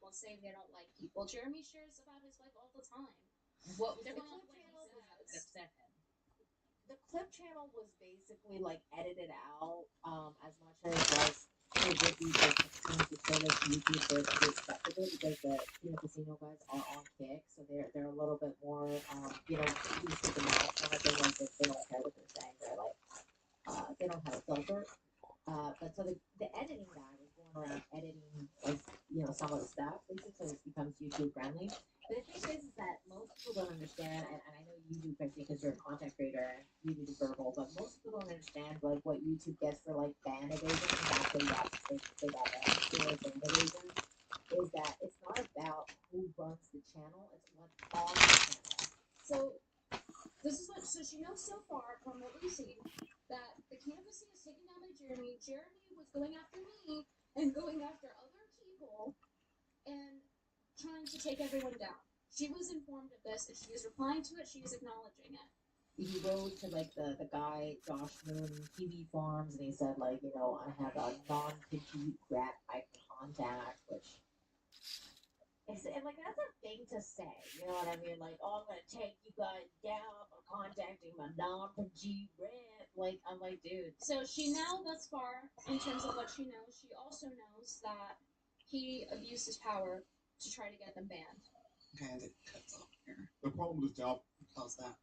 channel say they don't like people. Jeremy shares about his life all the time. What They're the going off clip what he channel was says. that upset him? The clip channel was basically like edited out as much as like it would be just trying to show that YouTube is acceptable because the casino guys are on kick, so they're a little bit more used to the mouth kind of thing. Like they don't care what they're saying. They're like they don't have a filter. But so the editing guy was going around editing like some of the stuff basically so it becomes YouTube friendly. But the thing is that most people don't understand, and I know you do, Christy, because you're a content creator and you do the verbal, but most people don't understand like what YouTube gets for like ban evasion. Exactly that they got ban evasion is that it's not about who runs the channel, it's what's on the channel. So this is what. So she knows so far from what we've seen that the canvassing is taken down by Jeremy. Jeremy was going after me and going after other people and trying to take everyone down. She was informed of this and she is replying to it. She is acknowledging it. He wrote to like the guy Josh Moon TV Farms and he said like I have a non-compete rep I can contact, which and like that's a thing to say, you know what I mean? Like, oh, I'm gonna take you guys down by contacting my non-compete rep. Like, I'm like, dude. So she now, thus far, in terms of what she knows, she also knows that he abused his power to try to get them banned. Okay, it cuts off here. The problem with job calls that.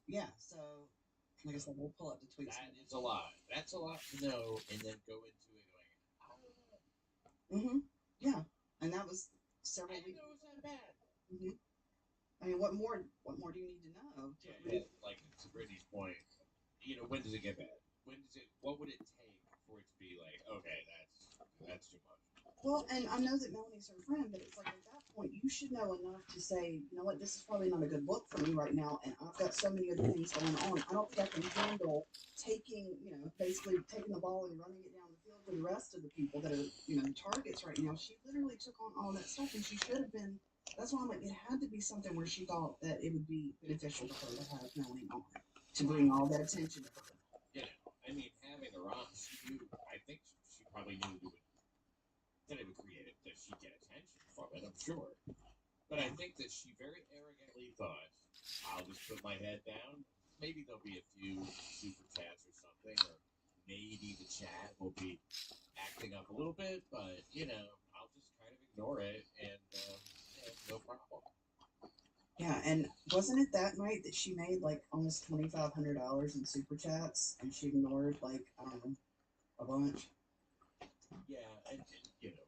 Yeah, so like I said, we'll pull up the tweets. That is a lot. That's a lot to know, and then go into it going, I don't know. Yeah, and that was several I weeks. know it's not bad. I mean, what more do you need to know? Yeah, like to Brittany's point, when does it get bad? What would it take for it to be like, okay, that's too much? Well, and I know that Melanie's her friend, but it's like at that point you should know enough to say, you know what, this is probably not a good look for me right now, and I've got so many other things going on. I don't think I can handle basically taking the ball and running it down the field for the rest of the people that are, the targets right now. She literally took on all that stuff, and she should have been. That's why I'm like, it had to be something where she thought that it would be beneficial to her to have Melanie on, to bring all that attention to her. I mean, having her on, I think she probably knew that it would create it, that she'd get attention from it, I'm sure. But I think that she very arrogantly thought, I'll just put my head down. Maybe there'll be a few super chats or something, or maybe the chat will be acting up a little bit, but, I'll just kind of ignore it, and no problem. Yeah, and wasn't it that night that she made like almost $2,500 in super chats, and she ignored like, I don't know, a bunch? Yeah, and it's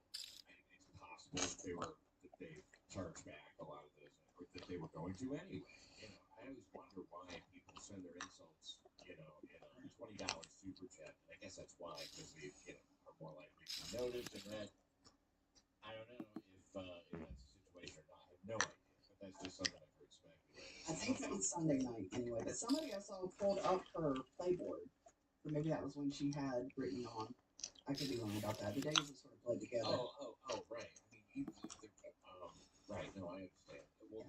possible that they charged back a lot of those, or that they were going to anyway. I always wonder why people send their insults, in a $20 super chat. And I guess that's why, because they, are more likely to be noticed and read. I don't know if that's the situation or not. I have no idea, but that's just something I've heard speculated. I think it was Sunday night anyway, but somebody I saw pulled up her playboard. So maybe that was when she had Brittany on. I could be wrong about that. The days have sort of played together. Oh, right. I mean, right. No, I understand. Well,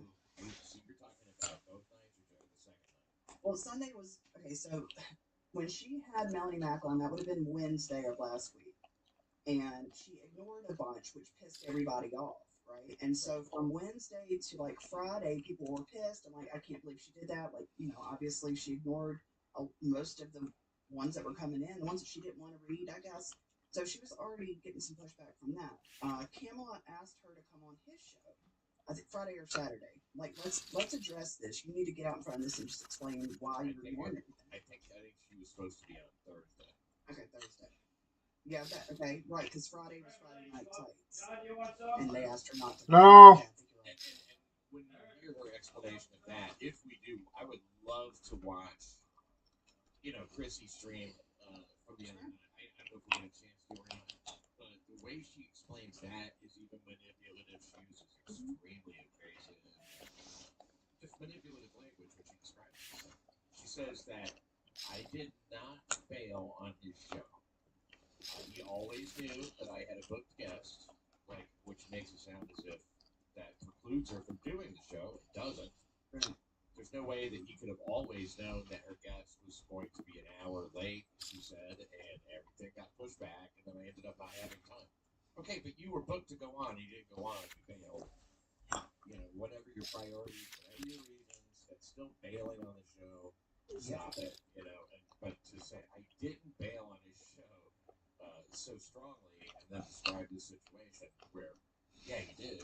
so you're talking about both nights or the second night? Well, Sunday was okay. So when she had Melanie Mack on, that would have been Wednesday of last week, and she ignored a bunch, which pissed everybody off, right? And so from Wednesday to like Friday, people were pissed. I'm like, I can't believe she did that. Like, obviously she ignored most of the ones that were coming in, the ones that she didn't want to read, I guess. So she was already getting some pushback from that. Camelot asked her to come on his show, I think Friday or Saturday. Like, let's address this. You need to get out in front of this and just explain why you're ignoring everything. I think she was supposed to be on Thursday. Okay, Thursday. Yeah, okay, right, because Friday was Friday Night Tights. And they asked her not to. No. Yeah, and when you hear her explanation of that, if we do, I would love to watch, Chrissy stream from the other night. I don't know if we get a chance to or not, but the way she explains that is even manipulative. She uses extremely invasive, just manipulative language when she describes it. She says that I did not fail on his show. He always knew that I had a booked guest, which makes it sound as if that precludes her from doing the show. It doesn't. There's no way that he could have always known that her guest was going to be an hour late, she said, and everything got pushed back, and then I ended up not having time. Okay, but you were booked to go on. You didn't go on. You bailed. You know, whatever your priorities, whatever your reasons, that's still bailing on the show. Stop it. You know, but to say I didn't bail on his show so strongly, and then describe the situation where, yeah, you did.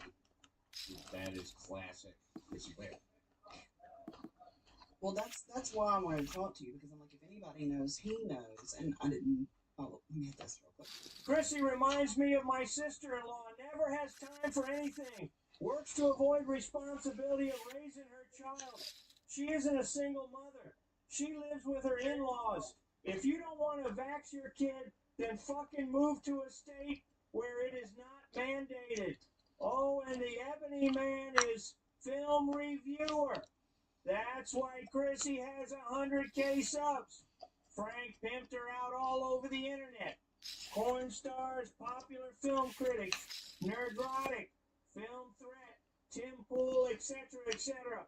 That is classic Chrissy Ware. Well, that's why I wanted to talk to you, because I'm like, if anybody knows, he knows, and I didn't. Oh, let me hit this real quick. Chrissy reminds me of my sister-in-law. Never has time for anything. Works to avoid responsibility of raising her child. She isn't a single mother. She lives with her in-laws. If you don't want to vax your kid, then fucking move to a state where it is not mandated. Oh, and the Ebony Man is film reviewer. That's why Chrissy has 100K subs. Frank pimped her out all over the internet. Porn stars, popular film critics, Nerdrotic, Film Threat, Tim Pool, etc., etc.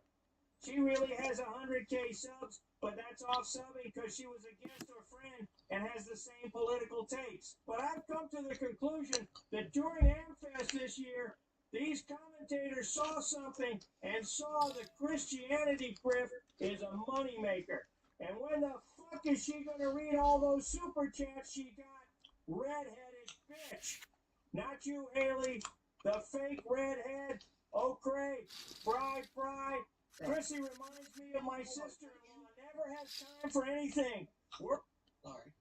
She really has 100K subs, but that's off subbing because she was a guest or friend and has the same political takes. But I've come to the conclusion that during AmFest this year, these commentators saw something and saw the Christianity grift is a moneymaker. And when the fuck is she going to read all those super chats she got? Redheaded bitch. Not you, Haley. The fake redhead. Oh, Craig. Fry. Chrissy reminds me of my sister-in-law. Never has time for anything. Sorry.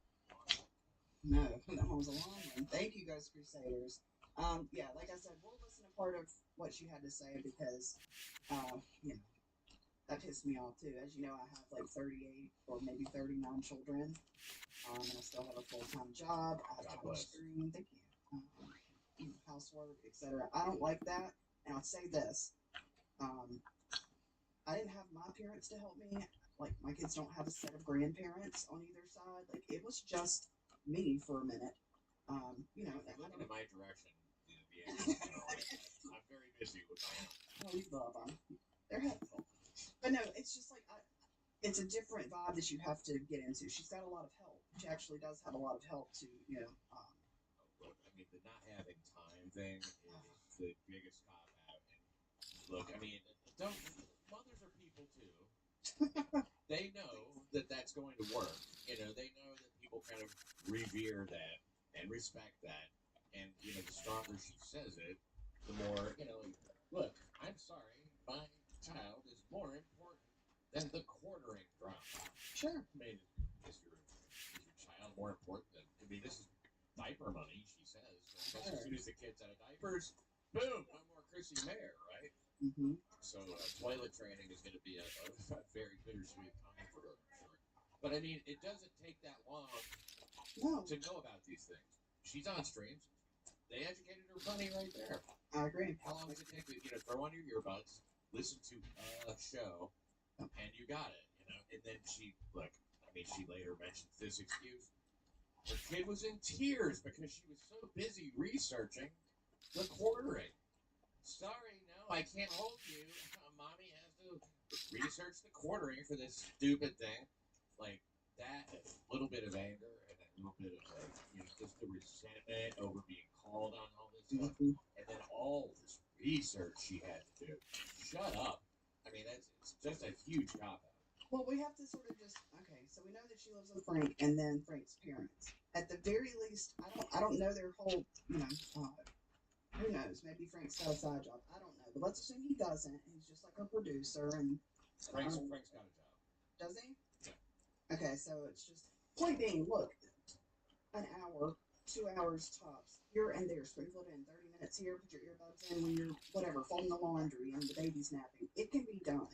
No, that one was a long one. Thank you, Ghost Crusaders. Yeah, like I said, we'll listen to part of what she had to say, because, you know, that pissed me off too. As you know, I have like 38 or maybe 39 children, and I still have a full-time job. I have time to stream. Thank you. Housework, etc. I don't like that, and I'll say this. I didn't have my parents to help me. Like, my kids don't have a set of grandparents on either side. Like, it was just me for a minute. You know, Looking in my direction, I'm very busy with my own. Oh, you love them. They're helpful. But no, it's just like, it's a different vibe that you have to get into. She's got a lot of help. She actually does have a lot of help to, you know. Look, I mean, the not having time thing is the biggest cop out. And look, I mean, mothers are people too. They know that that's going to work. You know, they know that people kind of revere that and respect that. And, you know, the stronger she says it, the more, you know, look, I'm sorry, my child is more important than the quartering drama. Sure. I mean, is your child more important than, I mean, this is diaper money, she says. Sure. As soon as the kid's out of diapers, boom, no more Chrissy Mayer, right? Mm-hmm. So toilet training is going to be a very bittersweet time for her, I'm sure. But I mean, it doesn't take that long to know about these things. She's on streams. They educated her funny right there. I agree. How long does it take to, you know, throw on your earbuds, listen to a show, and you got it, you know? And then she later mentioned this excuse. Her kid was in tears because she was so busy researching the quartering. Sorry, no, I can't hold you. Mommy has to research the quartering for this stupid thing. Like, that little bit of anger and that little bit of, like, you know, just the resentment over being called on all this stuff. Mm-hmm. And then all this research she had to do. Shut up. I mean, it's just a huge cop-out. Well, we have to sort of just, okay, so we know that she lives with Frank and then Frank's parents. At the very least, I don't know their whole, you know, who knows? Maybe Frank's got a side job. I don't know. But let's assume he doesn't. He's just like a producer. And Frank's got a job. Does he? Yeah. Okay, so it's just, point being, look, an hour, 2 hours tops, here and there, sprinkle it in, 30 minutes here, put your earbuds in when you're, whatever, folding the laundry and the baby's napping. It can be done.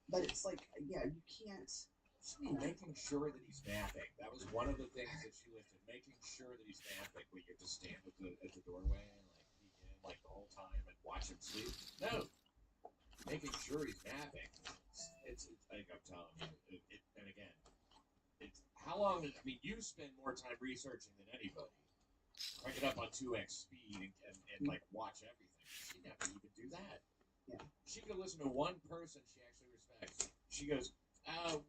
But it's like, yeah, you can't. Making sure that he's napping. That was one of the things that she listed. Making sure that he's napping. Where you have to stand at the doorway and like peek in like the whole time and watch him sleep. No, making sure he's napping. It's like I'm telling you. And again, it's how long? I mean, you spend more time researching than anybody. Crank it up on 2x speed and like watch everything. She never even do that. Yeah. She could listen to one person she actually respects. She goes.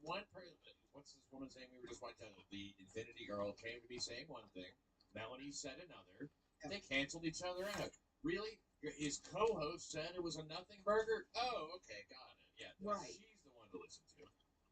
One person, what's this woman's name we were just watching? The Infinity Girl came to me saying one thing. Melanie said another. They canceled each other out. Really? His co-host said it was a nothing burger? Oh, okay, got it. Yeah, Right. She's the one to listen to.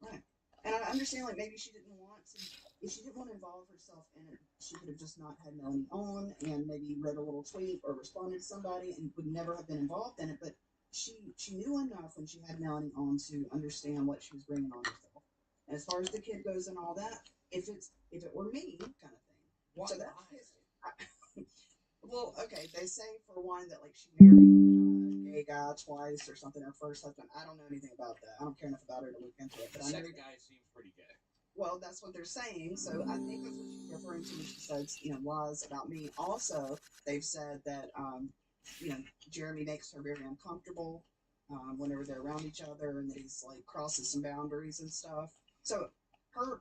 Right. And I understand, like, maybe she didn't want to, if she didn't want to involve herself in it, she could have just not had Melanie on and maybe wrote a little tweet or responded to somebody and would never have been involved in it. But she knew enough when she had Melanie on to understand what she was bringing on herself. And as far as the kid goes and all that, if it were me, kind of thing. Why? So that's his. Well, okay, they say for one that like she married a gay guy twice or something. Her first husband. I don't know anything about that. I don't care enough about her to look into it. The But I know. second guy seems pretty gay. Well, that's what they're saying. So I think that's what she's referring to when she says, lies about me. Also, they've said that, Jeremy makes her very uncomfortable whenever they're around each other, and that he's like crosses some boundaries and stuff. So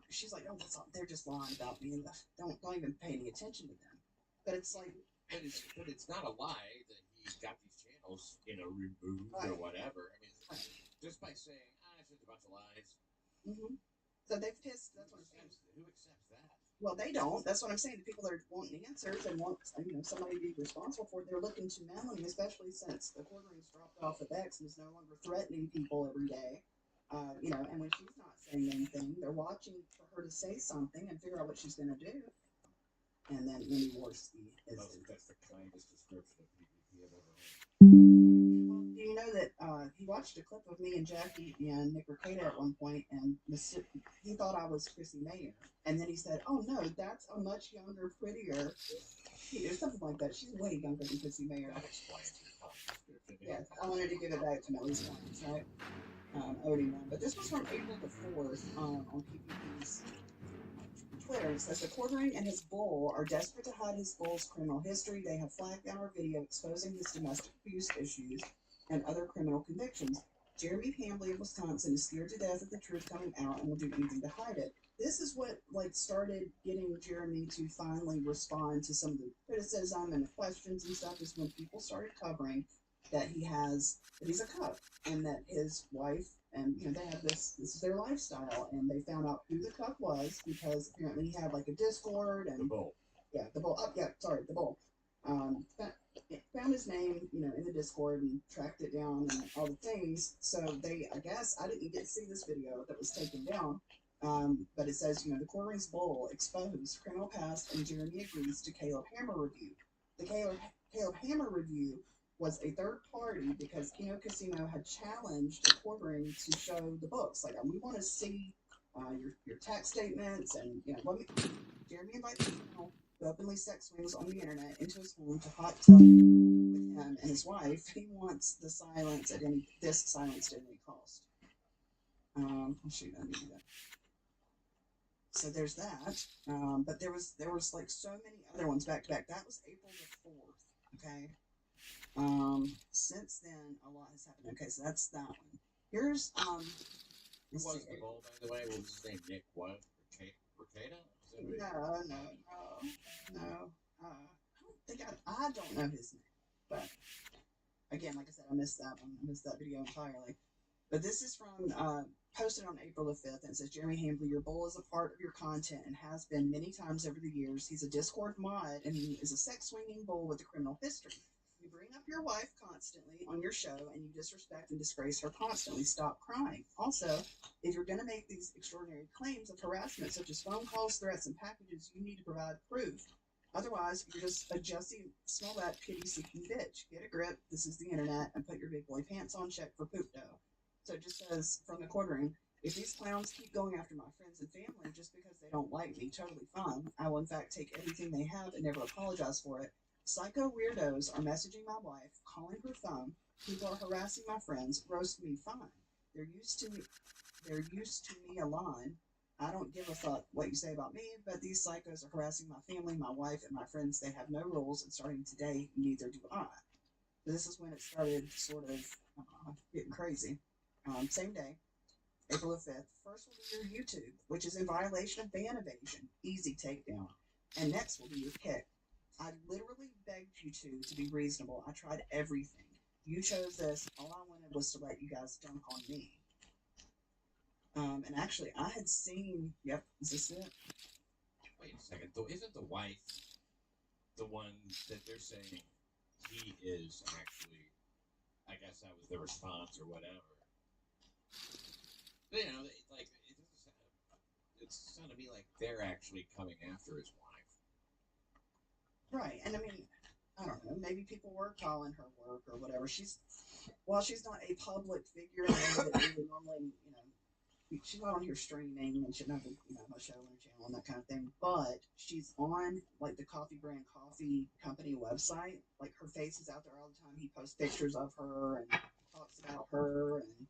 she's like, oh, that's all, they're just lying about me, and don't even pay any attention to them. But it's like, But it's not a lie that he's got these channels, removed or whatever. I mean, just by saying, it's just a bunch of lies. Mm-hmm. So they've pissed. That's what I'm saying. Who accepts that? Well, they don't. That's what I'm saying. The people that are wanting answers and want somebody to be responsible for it, they're looking to Melanie, especially since the court rings dropped off of X and is no longer threatening people every day. And when she's not saying anything, they're watching for her to say something and figure out what she's going to do. And then Amy Worski is. That's the kindest description of PvP I've ever heard. Well, do you know that he watched a clip of me and Jackie and Nick Ricada at one point, and he thought I was Chrissy Mayer. And then he said, oh, no, that's a much younger, prettier, or something like that. She's way younger than Chrissy Mayer. That explains your kind description. Yeah, I wanted to give it back to Millie's points, right? Odie one. But this was from April the 4th on PPP's Twitter. It says the quartering and his bull are desperate to hide his bull's criminal history. They have flagged down our video exposing his domestic abuse issues and other criminal convictions. Jeremy Hambley of Wisconsin is scared to death of the truth coming out and will do anything to hide it. This is what started getting Jeremy to finally respond to some of the criticism and the questions and stuff, is when people started covering that he's a cuck, and that his wife and they have this is their lifestyle, and they found out who the cuck was because apparently he had like a Discord and the bull. Yeah, the bull. Oh, yeah, sorry, the bull. Found his name, in the Discord and tracked it down and all the things. So I guess I didn't get to see this video that was taken down. But it says, the Quartering's bull exposed criminal past, and Jeremy agrees to Caleb Hammer review. The Caleb Hammer review was a third party because Kino Casino had challenged Quartering to show the books. Like, we want to see your tax statements, and Jeremy invites Kino, who openly sex swings on the internet, into his home to hot tub with him and his wife. He wants the silence at any cost. Shoot, I need to do that. So there's that. But there was like so many other ones back to back. That was April the 4th. Okay. Since then a lot has happened. Okay, so that's that one. Here's Who was the bull, by the way? What was his name? Nick what? Ricada? No. I don't know his name. But again, like I said, I missed that one. I missed that video entirely. But this is from posted on April the 5th, and it says, Jeremy Hambley, your bull is a part of your content and has been many times over the years. He's a Discord mod, and he is a sex-swinging bull with a criminal history. You bring up your wife constantly on your show, and you disrespect and disgrace her constantly. Stop crying. Also, if you're going to make these extraordinary claims of harassment, such as phone calls, threats, and packages, you need to provide proof. Otherwise, you're just a Jussie Smollett pity-seeking bitch. Get a grip. This is the internet, and put your big boy pants on. Check for poop dough. So it just says from the Quartering, if these clowns keep going after my friends and family just because they don't like me, totally fine. I will in fact take everything they have and never apologize for it. Psycho weirdos are messaging my wife, calling her phone. People are harassing my friends, roasting me, fine. They're used to me a line. I don't give a fuck what you say about me, but these psychos are harassing my family, my wife, and my friends. They have no rules, and starting today, neither do I. This is when it started sort of getting crazy. Same day, April the 5th. First will be your YouTube, which is in violation of ban evasion. Easy takedown. And next will be your kick. I literally begged you two to be reasonable. I tried everything. You chose this. All I wanted was to let you guys dunk on me. And actually, I had seen... Yep, is this it? Wait a second. Though, isn't the wife the one that they're saying he is actually, I guess that was the response or whatever. But, you know, like it's sounded to me like they're actually coming after his wife. Right. And I mean, I don't know, maybe people were calling her work or whatever. While she's not a public figure that we would normally, she's not on here streaming and she doesn't have a show on her channel and that kind of thing. But she's on like the coffee brand coffee company website. Like her face is out there all the time. He posts pictures of her and talks about her and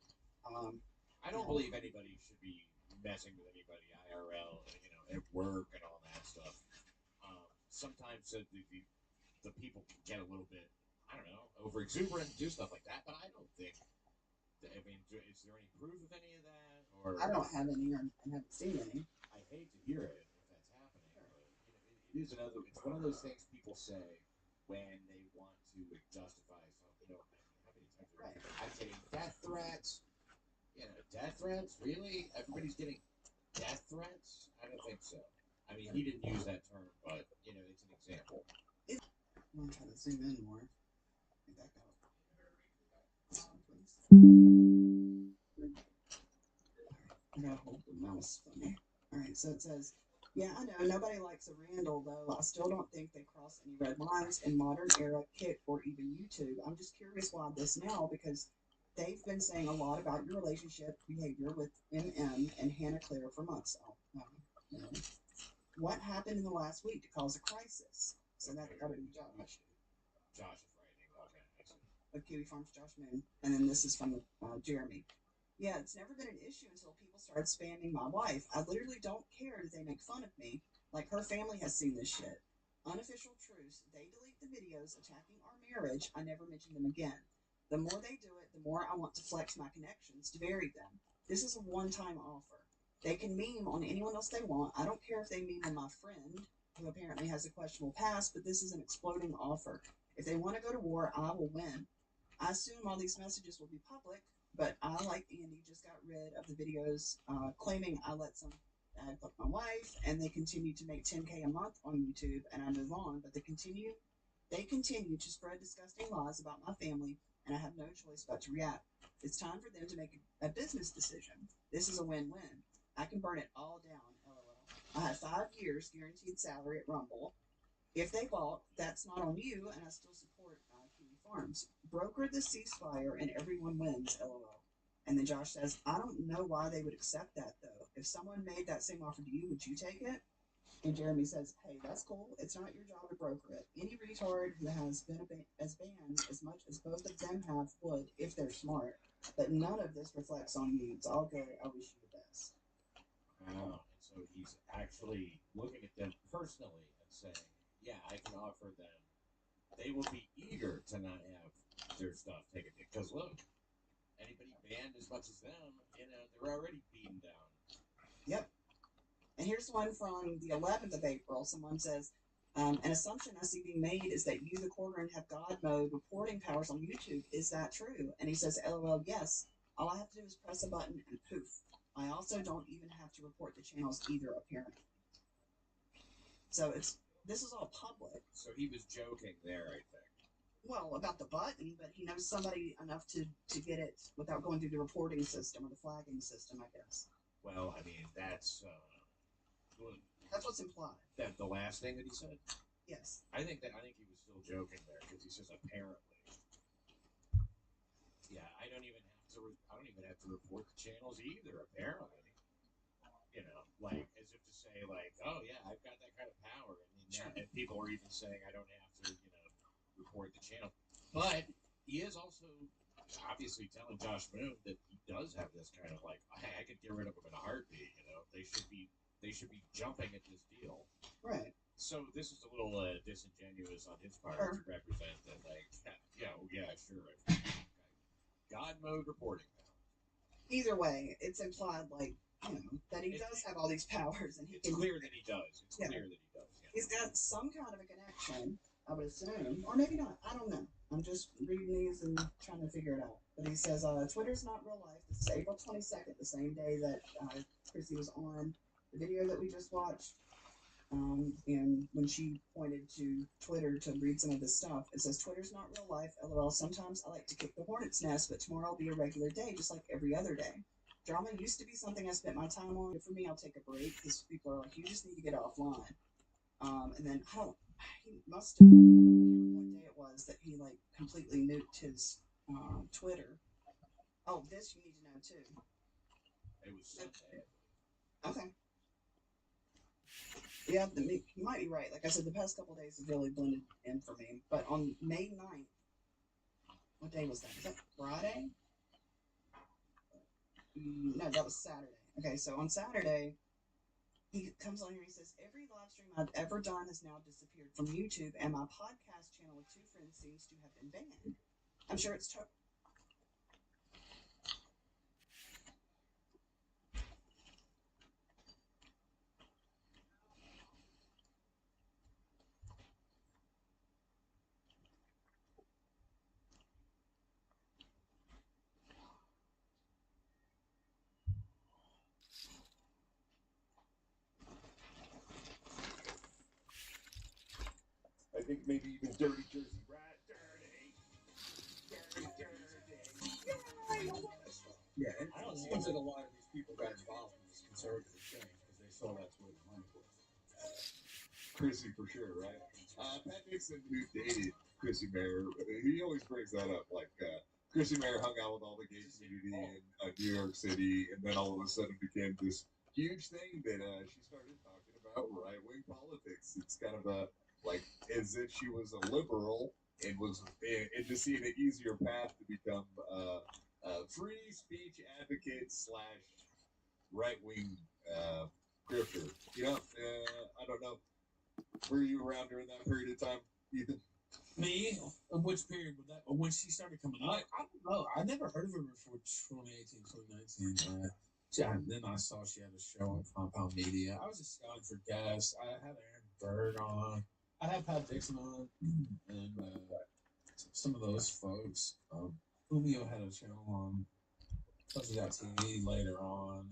I don't believe anybody should be messing with anybody IRL, at work and all that stuff. Sometimes the people can get a little bit, I don't know, over exuberant and do stuff like that. But I don't think. I mean, is there any proof of any of that? Or I don't have any or haven't seen any. I hate to hear it if that's happening, but it is another. It's one of those things people say when they want to justify something. How many times I'm getting death threats? Death threats? Really? Everybody's getting death threats? I don't think so. I mean, he didn't use that term, but it's an example. I'm trying to zoom in more. Back up. I gotta hold the mouse funny. Alright, so it says, yeah, I know, nobody likes a Randall, though. I still don't think they cross any red lines in modern era Kick or even YouTube. I'm just curious why this now, because they've been saying a lot about your relationship behavior with MM and Hannah Claire for months. What happened in the last week to cause a crisis? So that's got to be Josh. Josh is writing. Okay, excellent. Of Kiwi Farms, Josh Moon. And then this is from Jeremy. Yeah, it's never been an issue until people started spamming my wife. I literally don't care that they make fun of me. Like, her family has seen this shit. Unofficial truths. They delete the videos attacking our marriage. I never mention them again. The more they do it, the more I want to flex my connections to bury them. This is a one-time offer. They can meme on anyone else they want. I don't care if they meme on my friend, who apparently has a questionable past, but this is an exploding offer. If they want to go to war, I will win. I assume all these messages will be public, but I, like Andy, just got rid of the videos claiming I let some bad fuck my wife, and they continue to make $10K a month on YouTube, and I move on, but they continue to spread disgusting lies about my family, and I have no choice but to react. It's time for them to make a business decision. This is a win-win. I can burn it all down, LOL. I had 5 years guaranteed salary at Rumble. If they bought, that's not on you, and I still support Kiwi Farms. Broker the ceasefire, and everyone wins, LOL. And then Josh says, I don't know why they would accept that, though. If someone made that same offer to you, would you take it? And Jeremy says, hey, that's cool. It's not your job to broker it. Any retard who has been banned as much as both of them have would, if they're smart. But none of this reflects on you. It's all good. I wish you the best. Wow. And so he's actually looking at them personally and saying, yeah, I can offer them. They will be eager to not have their stuff taken. Because look, anybody banned as much as them, they're already beaten down. Yep. And here's one from the 11th of April. Someone says, an assumption I see being made is that you, the Quarterin, have God mode reporting powers on YouTube. Is that true? And he says, LOL, yes. All I have to do is press a button and poof. I also don't even have to report the channels either, apparently. So this is all public. So he was joking there, I think. Well, about the button, but he knows somebody enough to get it without going through the reporting system or the flagging system, I guess. Well, I mean, that's what's implied. That the last thing that he said? Yes. I think he was still joking there because he says apparently. Yeah, I don't even have to report the channels either, apparently. Like as if to say, like, oh yeah, I've got that kind of power, and people are even saying I don't have to, report the channel. But he is also obviously telling Josh Moon that he does have this kind of like, hey, I could get rid of him in a heartbeat. They should be jumping at this deal. Right. So this is a little disingenuous on his part to represent that, like, yeah, sure. God mode reporting now. Either way, it's implied, like, that he does have all these powers, and it's clear that he does. It's clear that he does. Yeah. He's got some kind of a connection, I would assume, or maybe not. I don't know. I'm just reading these and trying to figure it out. But he says, Twitter's not real life. This is April 22nd, the same day that Chrissy was on the video that we just watched. And when she pointed to Twitter to read some of this stuff, it says Twitter's not real life. LOL. Sometimes I like to kick the hornet's nest, but tomorrow will be a regular day, just like every other day. Drama used to be something I spent my time on. For me, I'll take a break because people are like, you just need to get offline. And then I don't. He must have. I can't remember what day it was that he like completely nuked his Twitter. Oh, this you need to know too. It was Sunday. Okay. Yeah, you might be right. Like I said, the past couple days have really blended in for me. But on May 9th, what day was that? Was that Friday? No, that was Saturday. Okay, so on Saturday, he comes on here and he says, every live stream I've ever done has now disappeared from YouTube, and my podcast channel with two friends seems to have been banned. I'm sure it's I think maybe even Dirty Jersey Rat. Dirty. Yeah, and it seems like a lot of these people got involved in this conservative change because they saw that's where the money was. Chrissy for sure, right? Pat Nixon, who dated Chrissy Mayer, he always brings that up. Like, Chrissy Mayer hung out with all the gay community in New York City, and then all of a sudden became this huge thing that she started talking about right wing politics. It's kind of like as if she was a liberal and was and just seeing an easier path to become free speech advocate slash right wing grifter. You know, I don't know. Were you around during that period of time, Ethan? Me? Of which period was that? When she started coming up? I don't know. I never heard of her before 2018, 2019. Then I saw she had a show on Compound Media. I was just scouting for guests. I had Aaron Bird on. I had Pat Dixon on. And some of those folks. Julio had a channel on Fuzzy TV later on.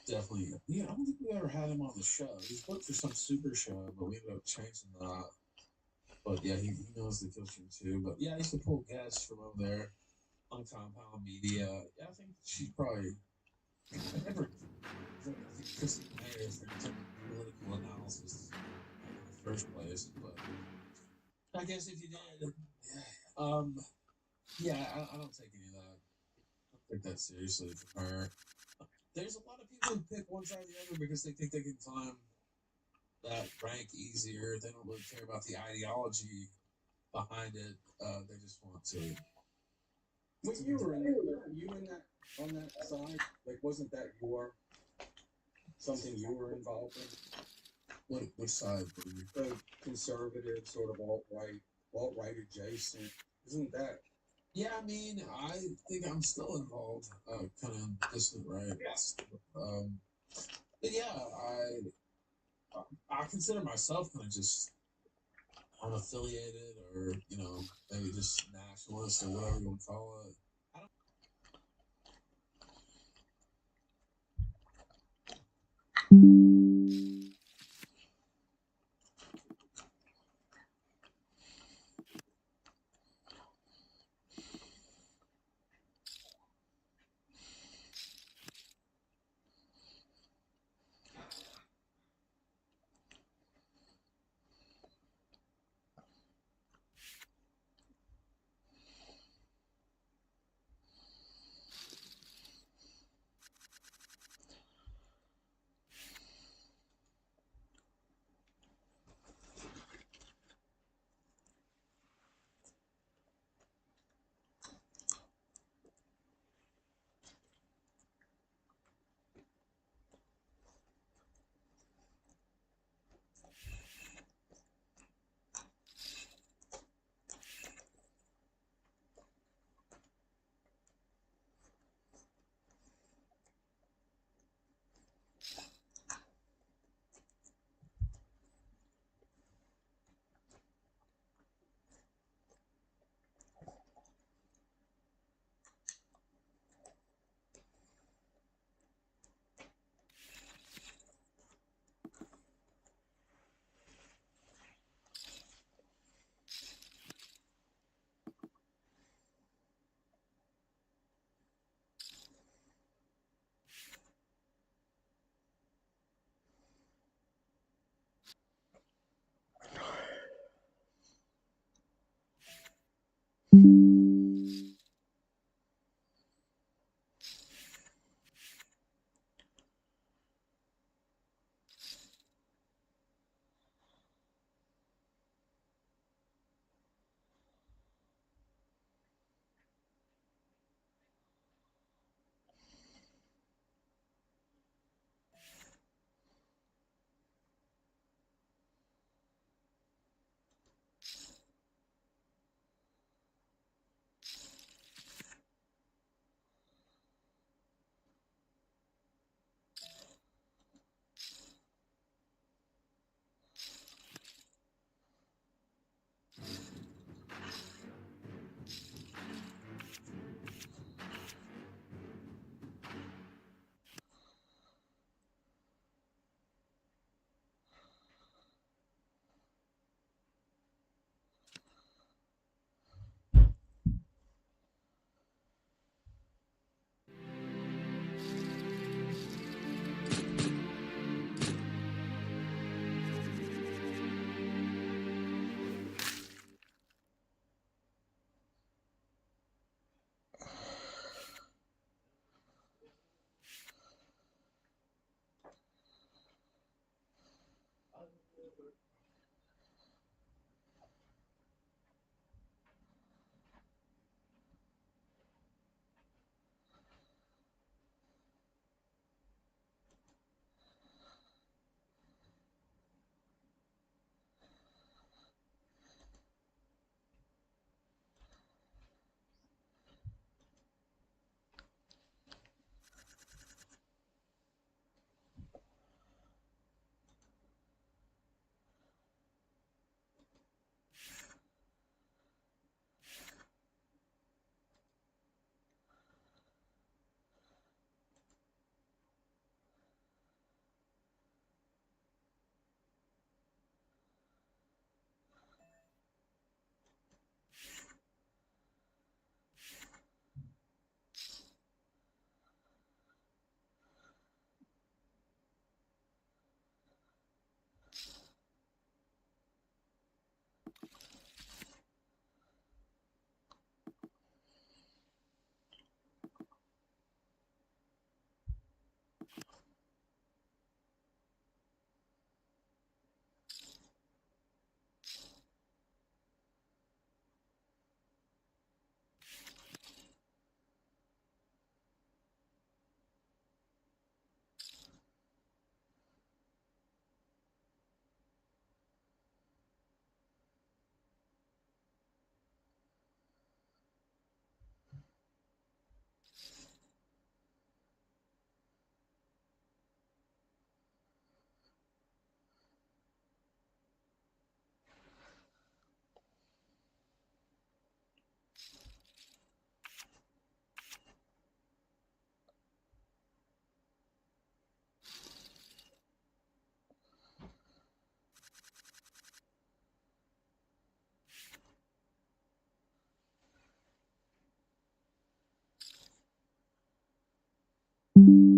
Definitely. Yeah, I don't think we ever had him on the show. He's booked for some super show, but we ended up changing that. But yeah, he knows the kill stream too. But yeah, I used to pull guests from over there on Compound Media. Yeah, I think she's probably I never. I think Christy Mayer is very political analysis in the first place. But I guess if you did, yeah, I don't take any of that. I don't take that seriously from her. There's a lot of people who pick one side or the other because they think they can climb that rank easier. They don't really care about the ideology behind it. They just want to. When you were in that on that side, like wasn't that something you were involved in? Which side? The conservative, sort of alt right adjacent. Isn't that? Yeah, I mean, I think I'm still involved, kind of distant right. Yes. But yeah, I consider myself kind of just unaffiliated, or maybe just nationalist, or whatever you want to call it. Bye.